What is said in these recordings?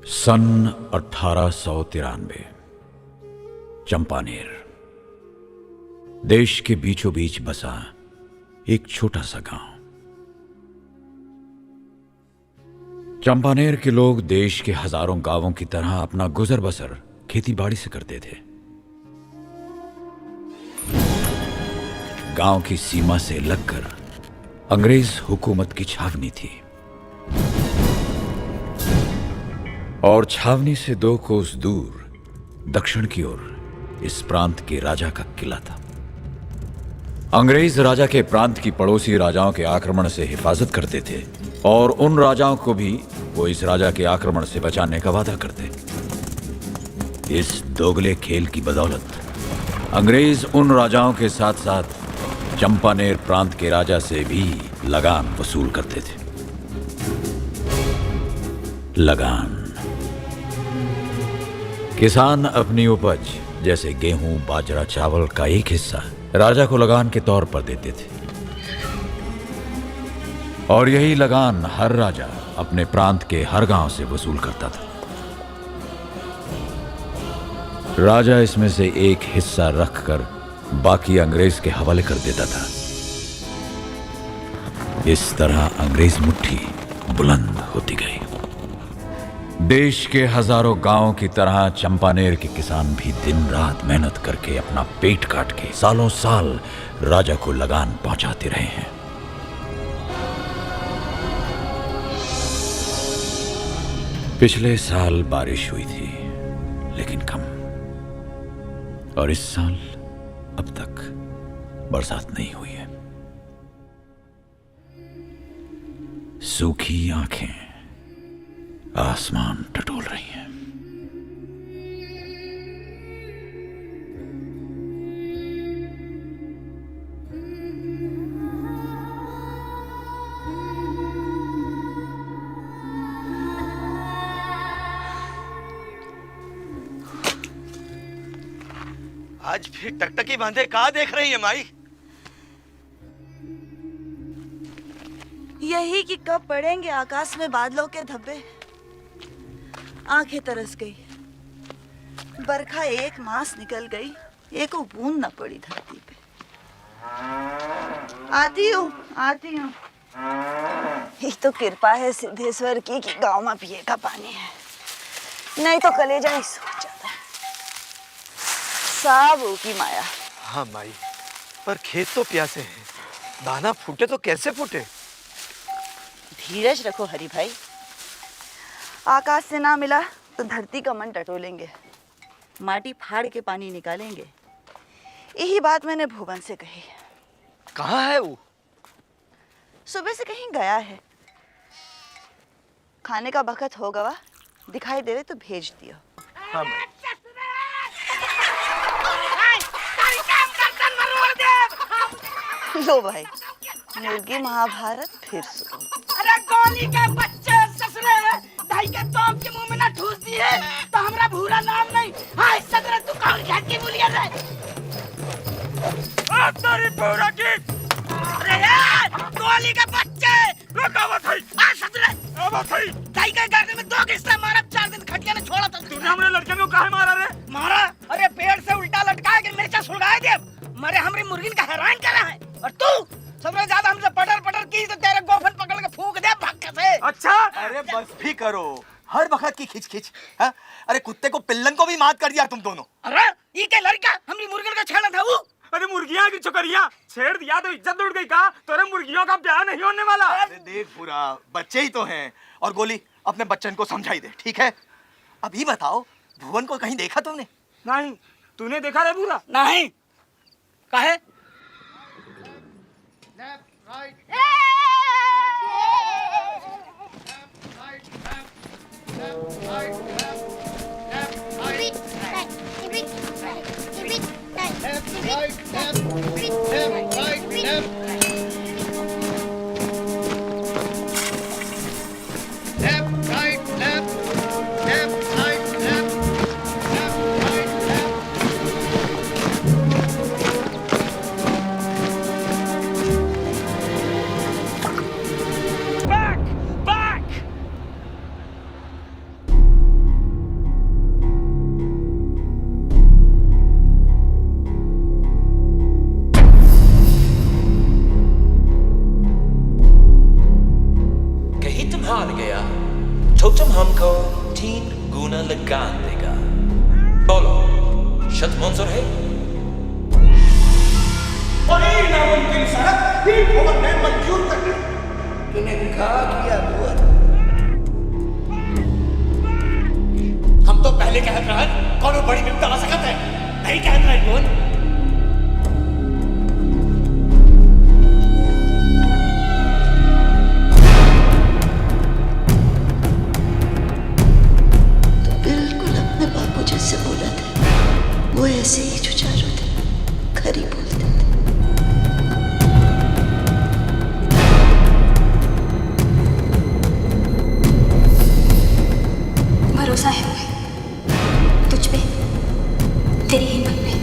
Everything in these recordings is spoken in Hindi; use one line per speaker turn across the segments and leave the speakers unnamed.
सन 1893 चंपानेर देश के बीचों बीच बसा एक छोटा सा गांव। चंपानेर के लोग देश के हजारों गांवों की तरह अपना गुजर बसर खेती बाड़ी से करते थे। गांव की सीमा से लगकर अंग्रेज हुकूमत की छावनी थी और छावनी से 2 कोस दूर दक्षिण की ओर इस प्रांत के राजा का किला था। अंग्रेज राजा के प्रांत की पड़ोसी राजाओं के आक्रमण से हिफाजत करते थे और उन राजाओं को भी वो इस राजा के आक्रमण से बचाने का वादा करते। इस दोगले खेल की बदौलत अंग्रेज उन राजाओं के साथ साथ चंपानेर प्रांत के राजा से भी लगान वसूल करते थे। लगान किसान अपनी उपज जैसे गेहूं, बाजरा, चावल का एक हिस्सा राजा को लगान के तौर पर देते थे और यही लगान हर राजा अपने प्रांत के हर गांव से वसूल करता था। राजा इसमें से एक हिस्सा रखकर बाकी अंग्रेज के हवाले कर देता था। इस तरह अंग्रेज मुट्ठी बुलंद होती गई। देश के हजारों गांवों की तरह चंपानेर के किसान भी दिन रात मेहनत करके अपना पेट काट के सालों साल राजा को लगान पहुंचाते रहे हैं। पिछले साल बारिश हुई थी लेकिन कम, और इस साल अब तक बरसात नहीं हुई है। सूखी आंखें आसमान टटोल रही हैं।
आज फिर टकटकी बांधे कहाँ देख रही है माई?
यही कि कब पड़ेंगे आकाश में बादलों के धब्बे। आंखें तरस गई। बरखा एक मास निकल गई, एक बूंद न पड़ी धरती पे। आती हूँ। ये तो कृपा है सिद्धेश्वर की कि गांव में पिए का पानी है, नहीं तो कलेजा ही सूख जाता है। सब की माया।
हाँ माई, पर खेत तो प्यासे हैं, दाना फूटे तो कैसे फूटे?
धीरज रखो हरि भाई। आकाश से ना मिला तो धरती का मन टटोलेंगे, माटी फाड़ के पानी निकालेंगे। यही बात मैंने भुवन से कही।
कहाँ है वो?
सुबह से कहीं गया है। खाने का बखत होगा, वा दिखाई देवे तो भेज दियो।
हाँ माई।
लो भाई, मुर्गी महाभारत फिर शुरू।
अरे गोली के बच्चे ससुरे दाई के तोप के मुंह में ना ठूस दिए तो हमरा भूरा नाम नहीं। हाय सदर तू कौन घाट की बोलिया रे? आ तेरी पूरा की। अरे यार गोली के बच्चे रुकावत है। आ सदर आवत है। दाई के गर्दन में 2 किस्सा मारा, 4 दिन खटिया ने छोड़ा था। तूने हमरे लड़के को काहे मारा रे? मारा? अरे पेड़ से उल्टा लटका के मिर्चा सुलगाए दे। मरे हमरी मुर्गिन का हैरान करा है और तू सबसे ज्यादा हमसे पटर पटर की तो तेरे गोफन पकड़ के फूंक दे भक्के से। अच्छा
अरे बस भी करो, हर वक्त की खिच खिच। हाँ? अरे कुत्ते को पिल्लन को भी मात कर दिया तुम दोनों।
अरे ये क्या लड़का हमरी मुर्गिन का छेड़ा था वो?
अरे मुर्गियां की चुकरिया छेड़ दिया तो इज्जत उड़ गई। का तेरे मुर्गियों का ब्याह नहीं होने वाला।
अरे देख पूरा, बच्चे ही तो हैं। और गोली अपने बच्चन को समझाई दे, ठीक है? अब ये बताओ, भुवन को कहीं देखा तुमने?
नहीं, तूने देखा रे पूरा?
नहीं काहे?
तो तुम हमको 3 गुना लगान देगा। बोलो, शर्त मंजूर है?
वही नामुमकिन शर्त ही भुवन ने मंजूर कर दी। तूने कहा किया भुवन?
हम तो पहले कहत रहे कौन बड़ी विपदा आ सकत है, नहीं कहत रहे भुवन।
बिल्कुल अपने बापू जैसे बोला था, वो ऐसे ही जुझारू थे, खरी बोलते थे।
भरोसा है तुझ पे, तेरी हिम्मत पे।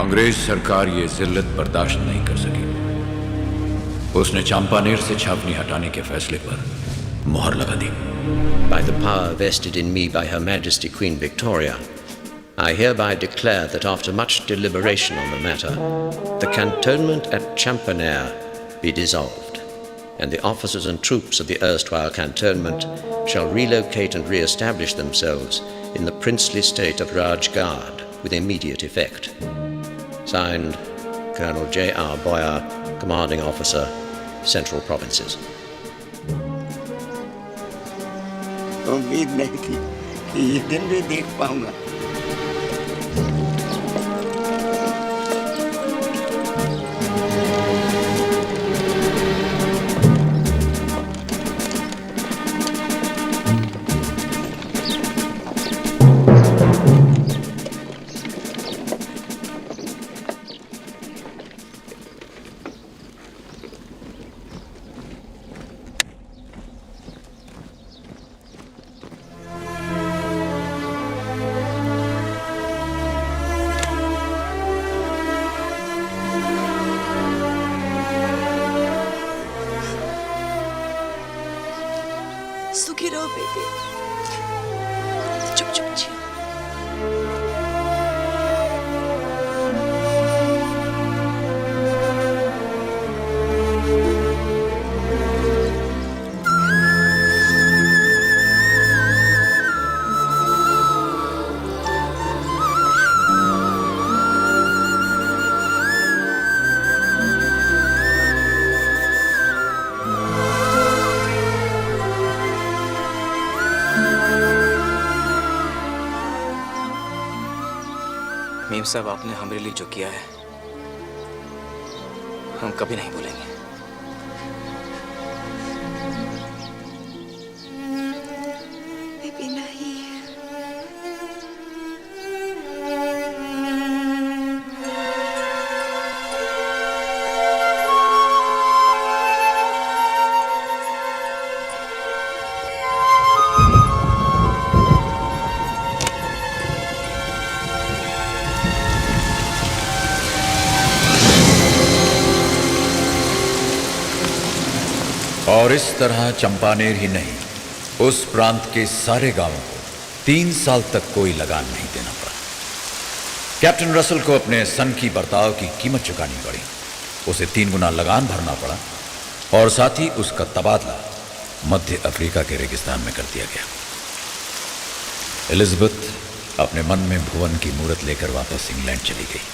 अंग्रेज सरकार ये जिल्लत बर्दाश्त नहीं कर सकी। उसने चंपानेर से छावनी हटाने के फैसले पर मुहर लगा दी।
By the power vested in me by Her Majesty Queen Victoria, I hereby declare that after much deliberation on the matter, the cantonment at Champaner be dissolved, and the officers and troops of the erstwhile cantonment shall relocate and re-establish themselves in the princely state of Rajgarh with immediate effect. Signed, Colonel J.R. Boyer, Commanding Officer, Central Provinces.
उम्मीद नहीं थी कि ये दिन भी देख पाऊंगा।
सुखी रहो बेटी। चुप चुप जियो।
मीम साहब, आपने हमारे लिए जो किया है हम कभी नहीं भूलेंगे।
बेबी नहीं।
और इस तरह चंपानेर ही नहीं, उस प्रांत के सारे गांवों को 3 साल तक कोई लगान नहीं देना पड़ा। कैप्टन रसल को अपने सन की बर्ताव की कीमत चुकानी पड़ी। उसे 3 गुना लगान भरना पड़ा और साथ ही उसका तबादला मध्य अफ्रीका के रेगिस्तान में कर दिया गया। एलिजाबेथ अपने मन में भुवन की मूरत लेकर वापस इंग्लैंड चली गई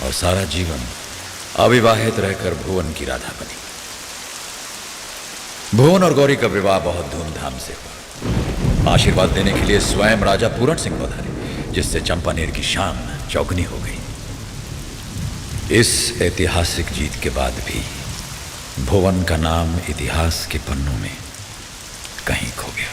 और सारा जीवन अविवाहित रहकर भुवन की राधा बनी। भुवन और गौरी का विवाह बहुत धूमधाम से हुआ। आशीर्वाद देने के लिए स्वयं राजा पूरण सिंह पधारे, जिससे चंपानेर की शान चौगुनी हो गई। इस ऐतिहासिक जीत के बाद भी भुवन का नाम इतिहास के पन्नों में कहीं खो गया।